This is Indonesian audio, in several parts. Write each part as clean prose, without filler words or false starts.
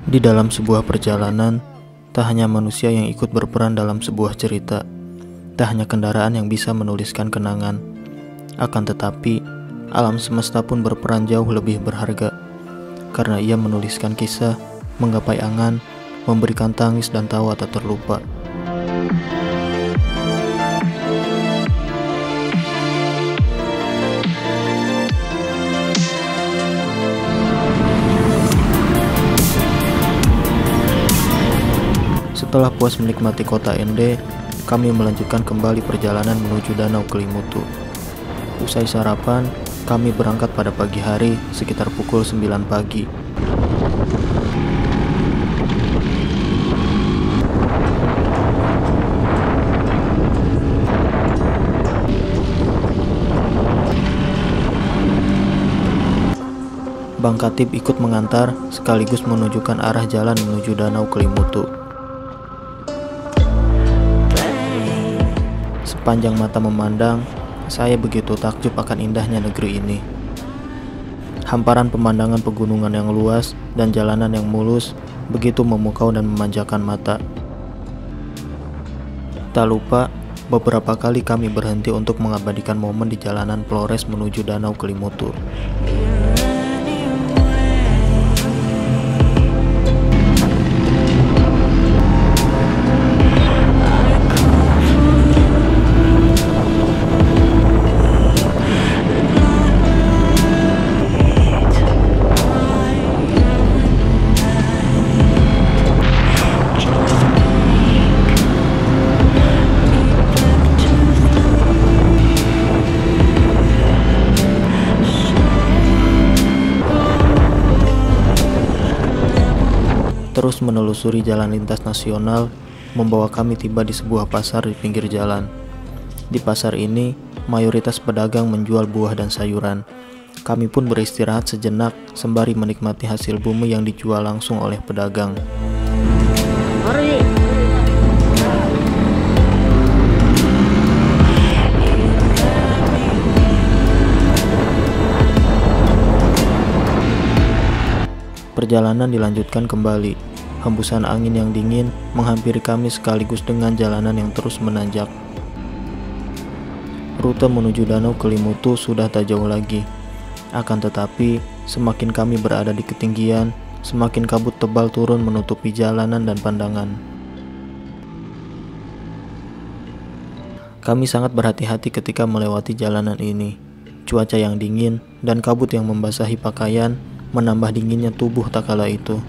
Di dalam sebuah perjalanan, tak hanya manusia yang ikut berperan dalam sebuah cerita, tak hanya kendaraan yang bisa menuliskan kenangan, akan tetapi alam semesta pun berperan jauh lebih berharga, karena ia menuliskan kisah, menggapai angan, memberikan tangis dan tawa tak terlupa. Setelah puas menikmati kota Ende, kami melanjutkan kembali perjalanan menuju Danau Kelimutu. Usai sarapan, kami berangkat pada pagi hari sekitar pukul 9 pagi. Bang Katib ikut mengantar sekaligus menunjukkan arah jalan menuju Danau Kelimutu. Sepanjang mata memandang, saya begitu takjub akan indahnya negeri ini. Hamparan pemandangan pegunungan yang luas dan jalanan yang mulus begitu memukau dan memanjakan mata. Tak lupa, beberapa kali kami berhenti untuk mengabadikan momen di jalanan Flores menuju Danau Kelimutu. Terus menelusuri jalan lintas nasional, membawa kami tiba di sebuah pasar di pinggir jalan. Di pasar ini, mayoritas pedagang menjual buah dan sayuran. Kami pun beristirahat sejenak sembari menikmati hasil bumi yang dijual langsung oleh pedagang. Mari. Perjalanan dilanjutkan kembali. Hembusan angin yang dingin menghampiri kami sekaligus dengan jalanan yang terus menanjak. Rute menuju Danau Kelimutu sudah tak jauh lagi. Akan tetapi, semakin kami berada di ketinggian, semakin kabut tebal turun menutupi jalanan dan pandangan. Kami sangat berhati-hati ketika melewati jalanan ini. Cuaca yang dingin dan kabut yang membasahi pakaian menambah dinginnya tubuh tak kala itu.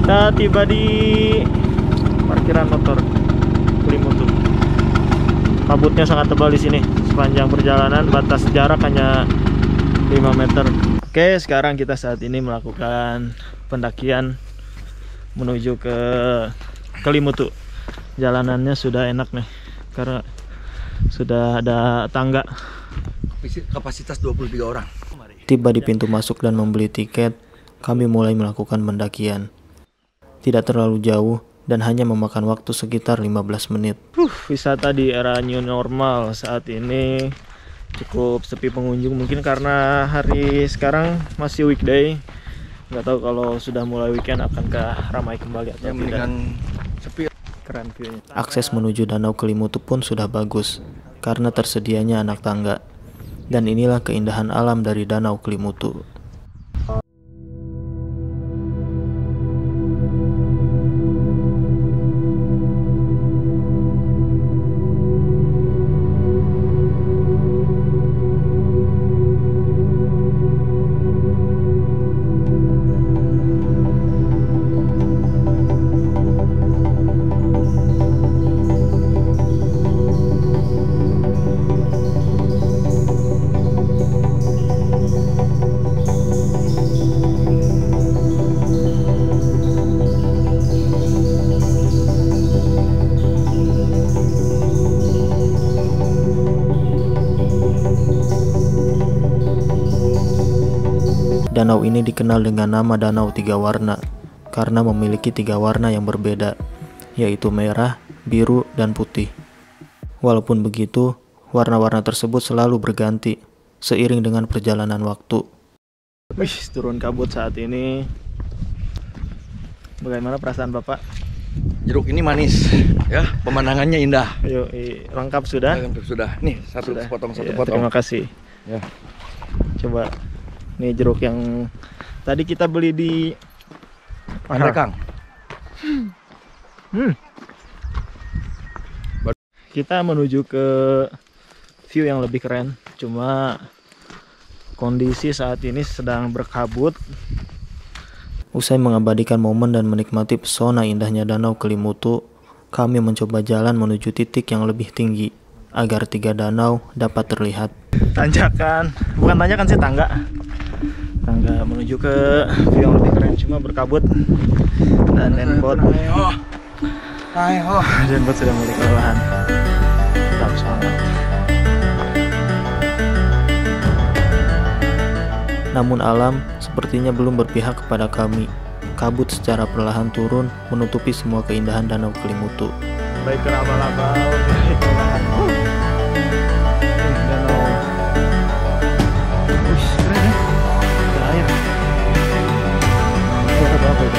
Kita tiba di parkiran motor Kelimutu. Kabutnya sangat tebal di sini. Sepanjang perjalanan batas jarak hanya 5 meter. Oke, sekarang kita saat ini melakukan pendakian menuju ke Kelimutu. Jalanannya sudah enak nih, karena sudah ada tangga. Kapasitas 23 orang. Tiba di pintu masuk dan membeli tiket, kami mulai melakukan pendakian. Tidak terlalu jauh dan hanya memakan waktu sekitar 15 menit. Wisata di era new normal saat ini cukup sepi pengunjung, mungkin karena hari sekarang masih weekday. Nggak tahu kalau sudah mulai weekend akankah ramai kembali atau tidak. Sepi. Keren view-nya. Akses menuju Danau Kelimutu pun sudah bagus karena tersedianya anak tangga. Dan inilah keindahan alam dari Danau Kelimutu. Danau ini dikenal dengan nama Danau Tiga Warna karena memiliki 3 warna yang berbeda, yaitu merah, biru, dan putih. Walaupun begitu, warna-warna tersebut selalu berganti seiring dengan perjalanan waktu. Wih, turun kabut saat ini. Bagaimana perasaan Bapak? Jeruk ini manis, ya. Pemandangannya indah. Yuk, lengkap sudah? Sudah. Nih, satu Sudah. potong, satu Iya, potong. terima kasih. Ya. Coba, nih jeruk yang tadi kita beli di Pandai Kang. Kita menuju ke view yang lebih keren. Cuma kondisi saat ini sedang berkabut. Usai mengabadikan momen dan menikmati pesona indahnya Danau Kelimutu, kami mencoba jalan menuju titik yang lebih tinggi agar 3 danau dapat terlihat. Tanjakan, bukan tanjakan sih, tangga menuju ke view yang lebih keren, cuma berkabut dan Denbot sudah mulai kelelahan. Tetap semangat. Namun alam sepertinya belum berpihak kepada kami. Kabut secara perlahan turun menutupi semua keindahan Danau Kelimutu. Baik ke abal-abal, baik ke lahan. Danau. Wih, keren ya. Ada air. Apa itu?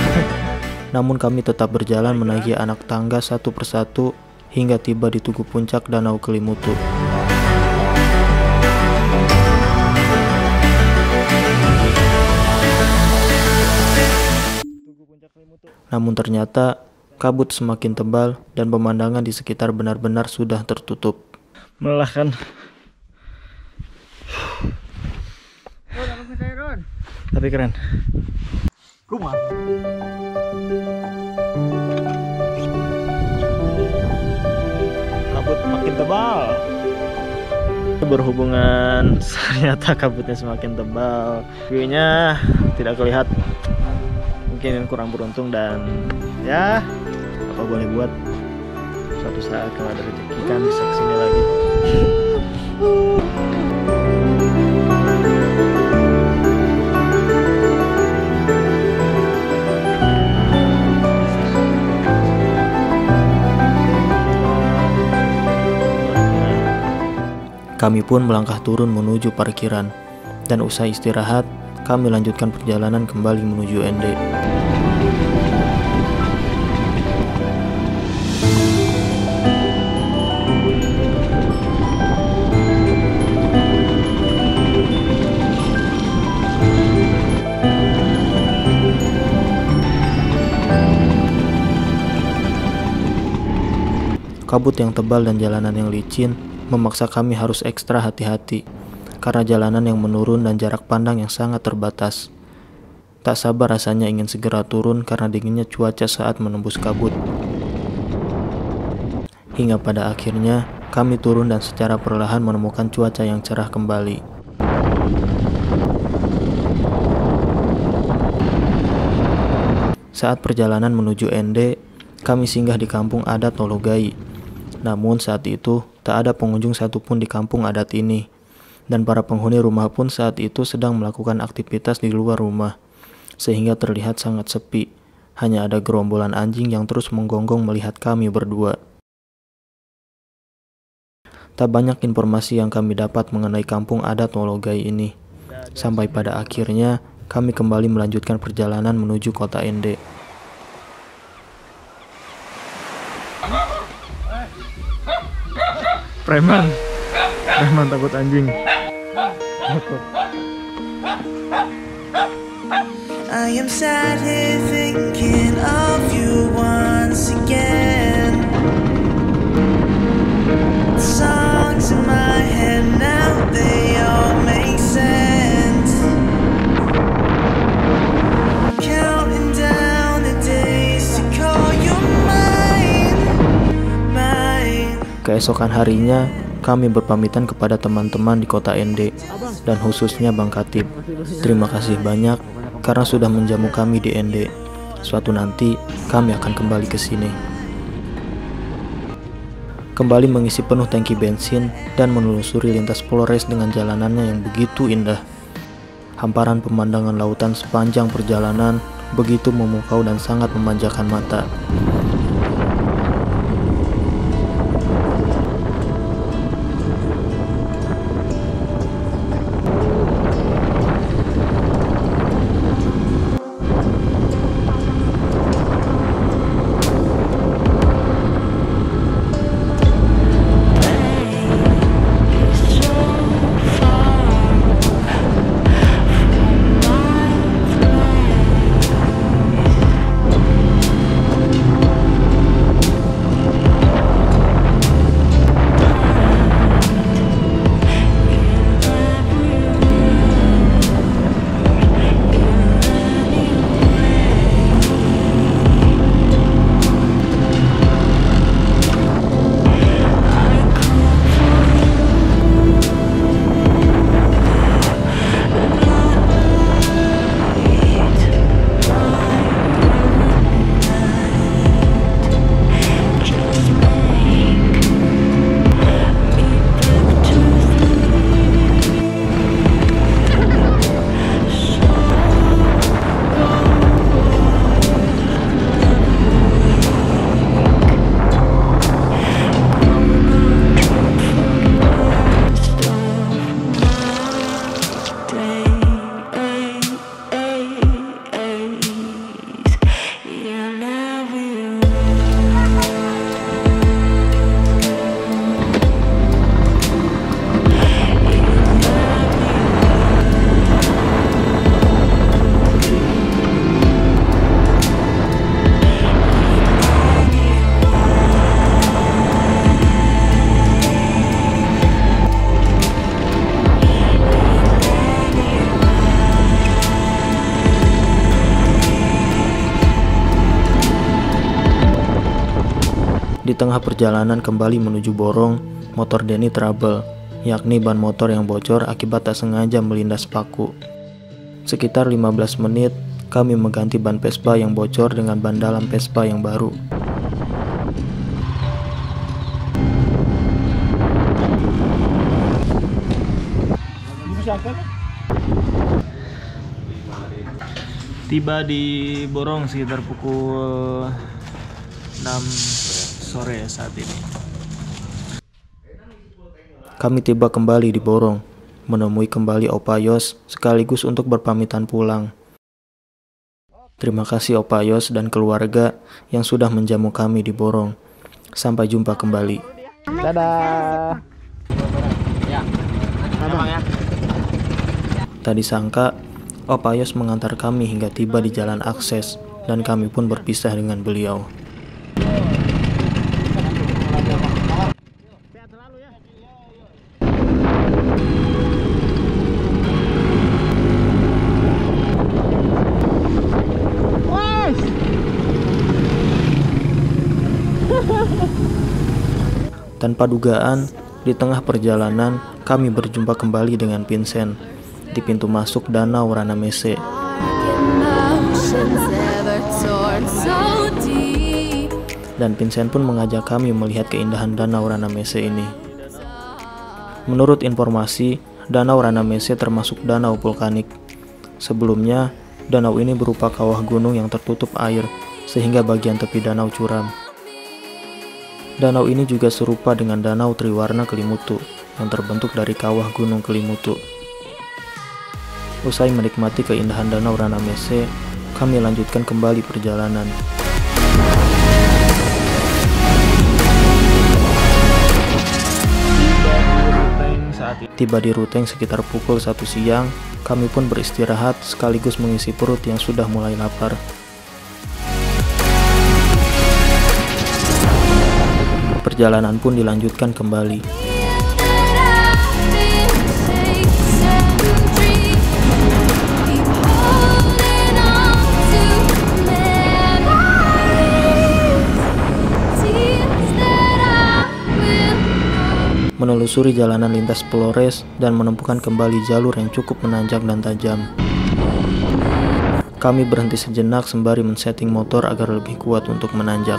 Namun kami tetap berjalan menaiki anak tangga satu persatu hingga tiba di tugu puncak Danau Kelimutu. Namun ternyata kabut semakin tebal dan pemandangan di sekitar benar-benar sudah tertutup. Melelahkan. Tapi keren. Kabut makin tebal. Berhubungan ternyata kabutnya semakin tebal, view-nya tidak kelihatan. Mungkin kurang beruntung dan ya apa boleh buat, suatu saat kalau ada rezeki kan bisa kesini lagi. Kami pun melangkah turun menuju parkiran, dan usai istirahat, kami lanjutkan perjalanan kembali menuju Ende. Kabut yang tebal dan jalanan yang licin memaksa kami harus ekstra hati-hati karena jalanan yang menurun dan jarak pandang yang sangat terbatas. Tak sabar rasanya ingin segera turun karena dinginnya cuaca saat menembus kabut. Hingga pada akhirnya kami turun dan secara perlahan menemukan cuaca yang cerah kembali. Saat perjalanan menuju Ende, kami singgah di kampung adat Nologai. Namun saat itu tak ada pengunjung satupun di kampung adat ini, dan para penghuni rumah pun saat itu sedang melakukan aktivitas di luar rumah, sehingga terlihat sangat sepi. Hanya ada gerombolan anjing yang terus menggonggong melihat kami berdua. Tak banyak informasi yang kami dapat mengenai kampung adat Nologai ini, sampai pada akhirnya kami kembali melanjutkan perjalanan menuju kota Ende. Preman takut anjing. I am sat here thinking of you once again. The songs in my head now, they all make sense. Counting down the days to call you mine. Keesokan harinya, kami berpamitan kepada teman-teman di kota Ende, dan khususnya Bang Katib. Terima kasih banyak karena sudah menjamu kami di Ende. Suatu nanti, kami akan kembali ke sini. Kembali mengisi penuh tangki bensin dan menelusuri lintas Polres dengan jalanannya yang begitu indah. Hamparan pemandangan lautan sepanjang perjalanan begitu memukau dan sangat memanjakan mata. Di tengah perjalanan kembali menuju Borong, motor Denny trouble, yakni ban motor yang bocor akibat tak sengaja melindas paku. Sekitar 15 menit, kami mengganti ban Vespa yang bocor dengan ban dalam Vespa yang baru. Tiba di Borong sekitar pukul 6 sore saat ini. Kami tiba kembali di Borong, menemui kembali Opa Yos sekaligus untuk berpamitan pulang. Terima kasih Opa Yos dan keluarga yang sudah menjamu kami di Borong. Sampai jumpa kembali. Dadah. Tadi sangka Opa Yos mengantar kami hingga tiba di jalan akses dan kami pun berpisah dengan beliau. Tanpa dugaan, di tengah perjalanan kami berjumpa kembali dengan Vincent di pintu masuk Danau Ranamese. Dan Vincent pun mengajak kami melihat keindahan Danau Ranamese ini. Menurut informasi, Danau Ranamese termasuk danau vulkanik. Sebelumnya, danau ini berupa kawah gunung yang tertutup air, sehingga bagian tepi danau curam. Danau ini juga serupa dengan Danau Triwarna Kelimutu yang terbentuk dari kawah gunung Kelimutu. Usai menikmati keindahan Danau Ranamese, kami lanjutkan kembali perjalanan. Tiba di Ruteng sekitar pukul 1 siang, kami pun beristirahat sekaligus mengisi perut yang sudah mulai lapar. Perjalanan pun dilanjutkan kembali. Menelusuri jalanan lintas Flores dan menemukan kembali jalur yang cukup menanjak dan tajam. Kami berhenti sejenak sembari men-setting motor agar lebih kuat untuk menanjak.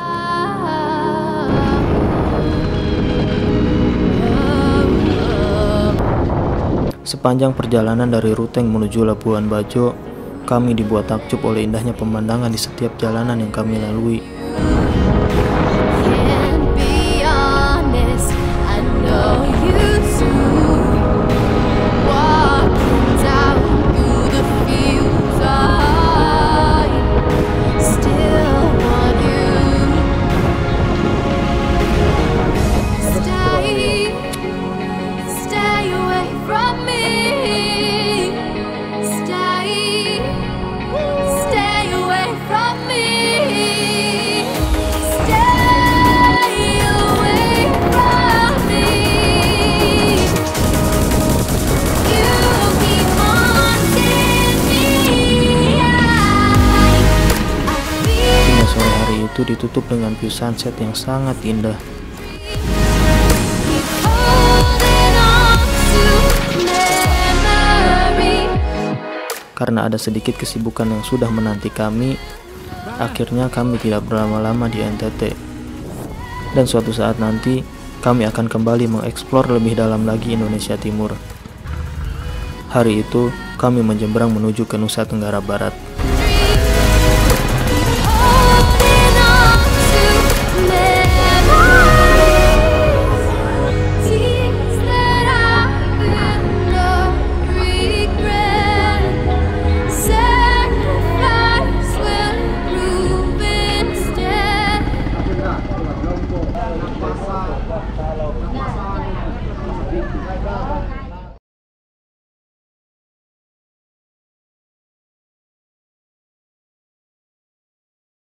Sepanjang perjalanan dari Ruteng menuju Labuan Bajo, kami dibuat takjub oleh indahnya pemandangan di setiap jalanan yang kami lalui. Can't be honest, I know you too. Walking down through the fields, I still want you. Stay away from me. Stay away from me. Stay away from me. You keep haunting me. Hingga sore hari itu ditutup dengan view sunset yang sangat indah. Keep holding on to memory. Karena ada sedikit kesibukan yang sudah menanti kami, akhirnya kami tidak berlama-lama di NTT. Dan suatu saat nanti, kami akan kembali mengeksplor lebih dalam lagi Indonesia Timur. Hari itu, kami menyeberang menuju ke Nusa Tenggara Barat.